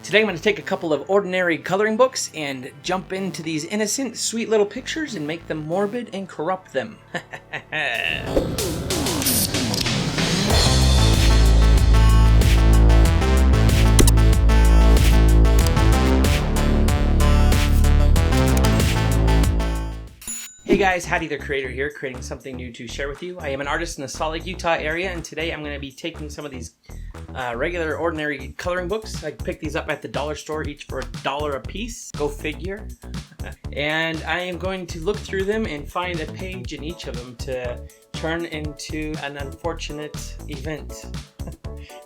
Today I'm going to take a couple of ordinary coloring books and jump into these innocent, sweet little pictures and make them morbid and corrupt them. Hey guys, Haddy the creator here, creating something new to share with you. I am an artist in the Salt Lake, Utah area, and today I'm going to be taking some of these regular, ordinary coloring books. I picked these up at the dollar store, each for $1 a piece. Go figure. And I am going to look through them and find a page in each of them to turn into an unfortunate event.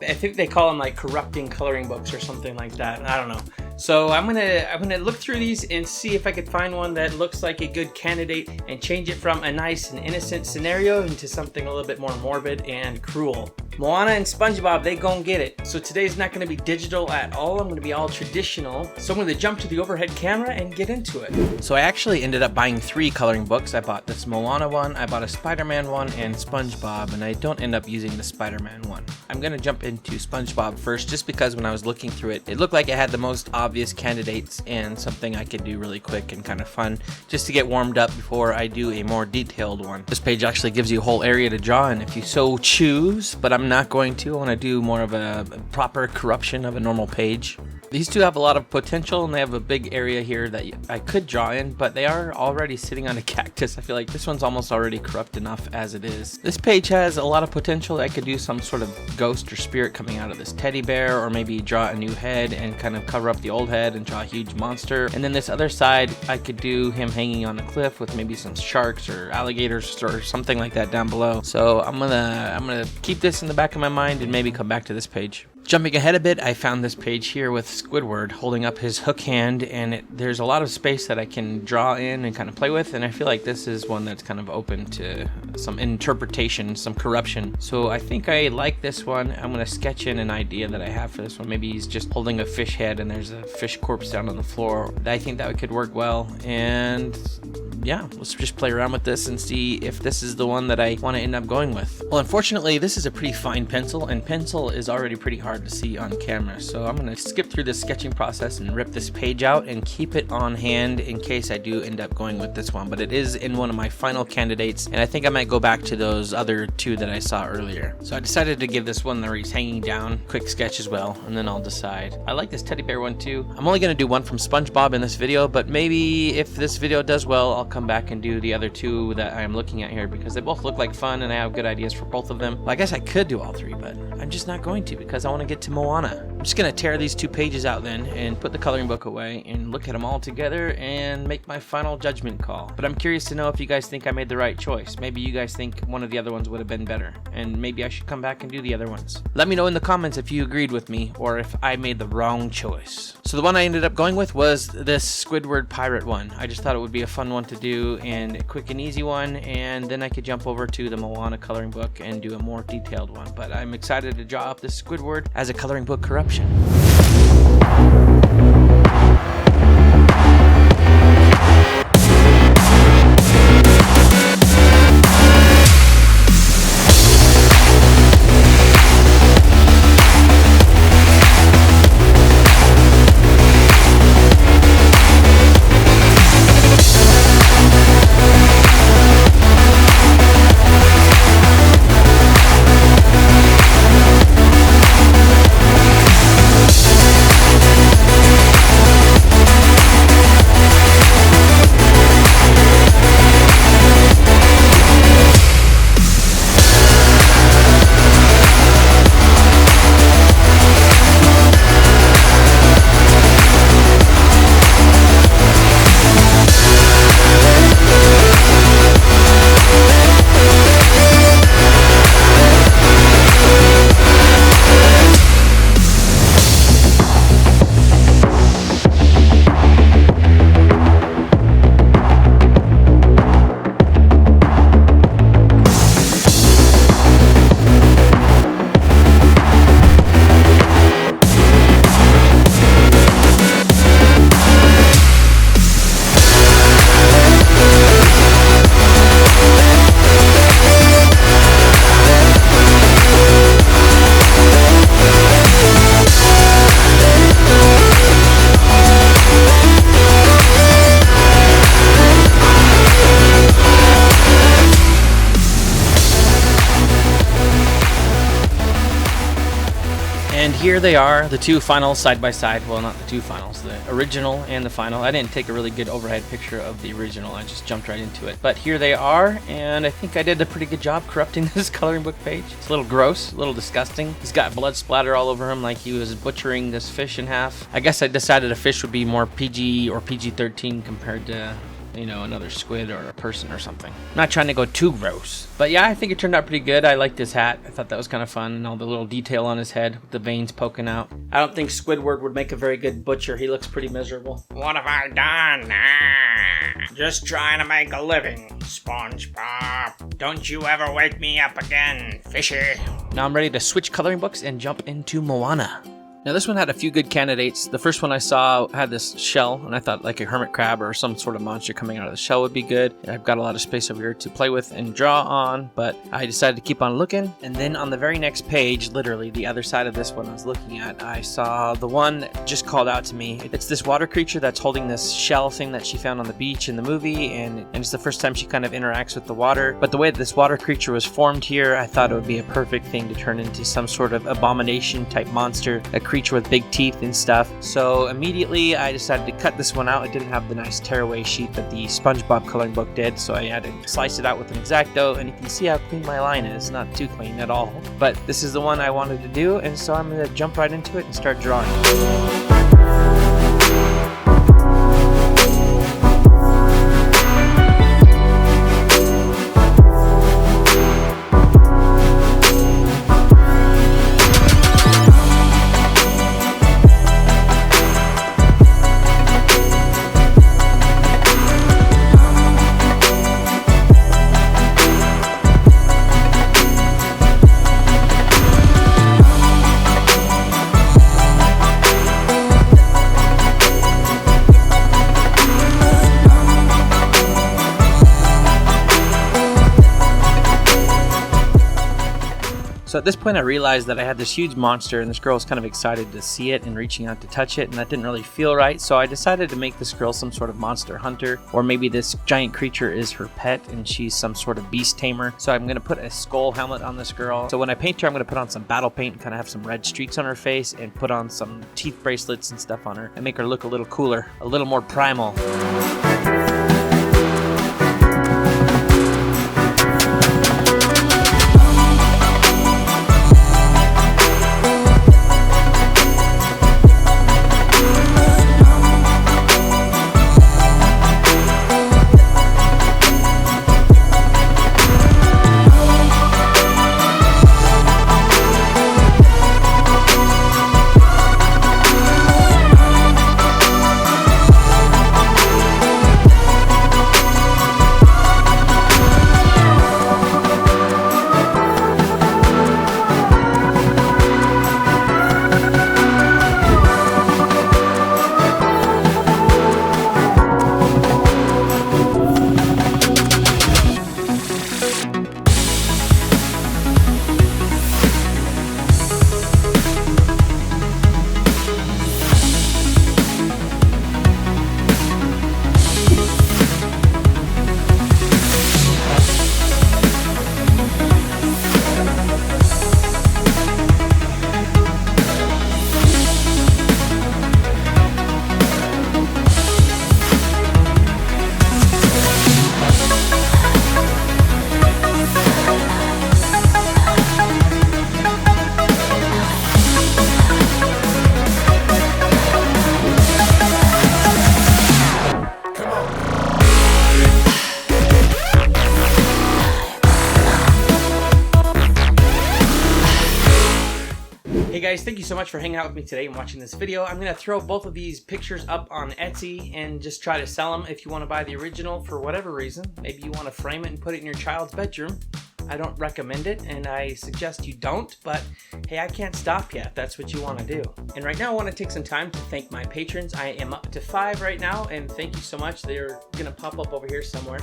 I think they call them like corrupting coloring books or something like that. I don't know. So I'm gonna look through these and see if I could find one that looks like a good candidate and change it from a nice and innocent scenario into something a little bit more morbid and cruel. Moana and Spongebob, they gon' get it. So today's not gonna be digital at all. I'm gonna be all traditional. So I'm gonna jump to the overhead camera and get into it. So I actually ended up buying 3 coloring books. I bought this Moana one, I bought a Spider-Man one, and Spongebob, and I don't end up using the Spider-Man one. I'm gonna jump into Spongebob first, just because when I was looking through it, it looked like it had the most obvious candidates and something I could do really quick and kind of fun, just to get warmed up before I do a more detailed one. This page actually gives you a whole area to draw in if you so choose, but I'm not going to. I want to do more of a proper corruption of a normal page. These two have a lot of potential and they have a big area here that I could draw in, but they are already sitting on a cactus. I feel like this one's almost already corrupt enough as it is. This page has a lot of potential. I could do some sort of ghost or spirit coming out of this teddy bear, or maybe draw a new head and kind of cover up the old head and draw a huge monster. And then this other side, I could do him hanging on a cliff with maybe some sharks or alligators or something like that down below. So I'm gonna keep this in the back of my mind and maybe come back to this page. Jumping ahead a bit, I found this page here with Squidward holding up his hook hand, and there's a lot of space that I can draw in and kind of play with, and I feel like this is one that's kind of open to some interpretation, some corruption. So I think I like this one. I'm going to sketch in an idea that I have for this one. Maybe he's just holding a fish head and there's a fish corpse down on the floor. I think that could work well, and yeah, let's just play around with this and see if this is the one that I want to end up going with. Well, unfortunately, this is a pretty fine pencil, and pencil is already pretty hard to see on camera. So I'm going to skip through this sketching process and rip this page out and keep it on hand in case I do end up going with this one. But it is in one of my final candidates, and I think I might go back to those other 2 that I saw earlier. So I decided to give this one where he's hanging down, quick sketch as well, and then I'll decide. I like this teddy bear one too. I'm only going to do one from Spongebob in this video, but maybe if this video does well, I'll come back and do the other 2 that I'm looking at here, because they both look like fun and I have good ideas for both of them. Well, I guess I could do all 3, but I'm just not going to, because I want to get to Moana. I'm just going to tear these 2 pages out then and put the coloring book away and look at them all together and make my final judgment call. But I'm curious to know if you guys think I made the right choice. Maybe you guys think one of the other ones would have been better, and maybe I should come back and do the other ones. Let me know in the comments if you agreed with me or if I made the wrong choice. So the one I ended up going with was this Squidward pirate one. I just thought it would be a fun one to do and a quick and easy one, and then I could jump over to the Moana coloring book and do a more detailed one. But I'm excited to draw up this Squidward as a coloring book corruption. here they are, the two finals side by side. Well, not the two finals, the original and the final. I didn't take a really good overhead picture of the original. I just jumped right into it. But here they are, and I think I did a pretty good job corrupting this coloring book page. It's a little gross, a little disgusting. He's got blood splatter all over him like he was butchering this fish in half. I guess I decided a fish would be more PG or PG-13 compared to, you know, another squid or a person or something. I'm not trying to go too gross. But yeah, I think it turned out pretty good. I liked his hat. I thought that was kind of fun, and all the little detail on his head with the veins poking out. I don't think Squidward would make a very good butcher. He looks pretty miserable. What have I done? Ah, just trying to make a living, Spongebob. Don't you ever wake me up again, fishy. Now I'm ready to switch coloring books and jump into Moana. Now this one had a few good candidates. The first one I saw had this shell, and I thought like a hermit crab or some sort of monster coming out of the shell would be good. I've got a lot of space over here to play with and draw on, but I decided to keep on looking. And then on the very next page, literally the other side of this one I was looking at, I saw the one that just called out to me. It's this water creature that's holding this shell thing that she found on the beach in the movie, and it's the first time she kind of interacts with the water. But the way that this water creature was formed here, I thought it would be a perfect thing to turn into some sort of abomination type monster, a creature with big teeth and stuff. So immediately I decided to cut this one out. It didn't have the nice tearaway sheet that the SpongeBob coloring book did, so I had to slice it out with an X-Acto, and you can see how clean my line is. Not too clean at all, but this is the one I wanted to do, and so I'm going to jump right into it and start drawing. So at this point I realized that I had this huge monster, and this girl was kind of excited to see it and reaching out to touch it, and that didn't really feel right. So I decided to make this girl some sort of monster hunter, or maybe this giant creature is her pet and she's some sort of beast tamer. So I'm going to put a skull helmet on this girl. So when I paint her, I'm going to put on some battle paint and kind of have some red streaks on her face, and put on some teeth bracelets and stuff on her and make her look a little cooler, a little more primal. Hey guys, thank you so much for hanging out with me today and watching this video. I'm going to throw both of these pictures up on Etsy and just try to sell them if you want to buy the original for whatever reason. Maybe you want to frame it and put it in your child's bedroom. I don't recommend it, and I suggest you don't, but hey, I can't stop you if that's what you want to do. And right now I want to take some time to thank my patrons. I am up to 5 right now, and thank you so much. They're going to pop up over here somewhere.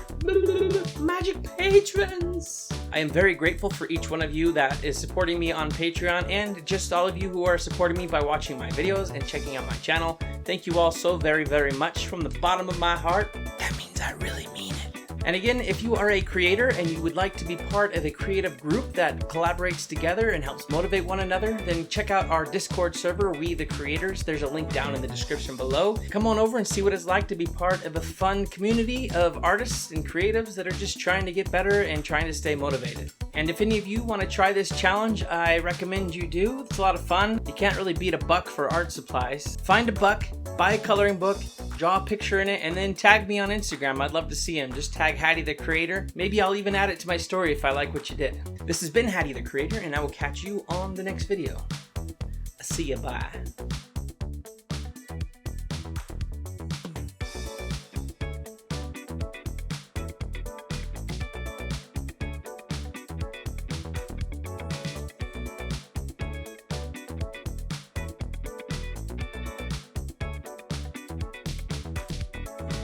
Magic patrons! I am very grateful for each one of you that is supporting me on Patreon, and just all of you who are supporting me by watching my videos and checking out my channel. Thank you all so very, very much from the bottom of my heart. That means I really mean it. And again, if you are a creator and you would like to be part of a creative group that collaborates together and helps motivate one another, then check out our Discord server, We the Creators. There's a link down in the description below. Come on over and see what it's like to be part of a fun community of artists and creatives that are just trying to get better and trying to stay motivated. And if any of you want to try this challenge, I recommend you do. It's a lot of fun. You can't really beat a buck for art supplies. Find a buck, buy a coloring book, draw a picture in it, and then tag me on Instagram. I'd love to see him. Just tag Haddy the Creator. Maybe I'll even add it to my story if I like what you did. This has been Haddy the Creator, and I will catch you on the next video. See ya, bye.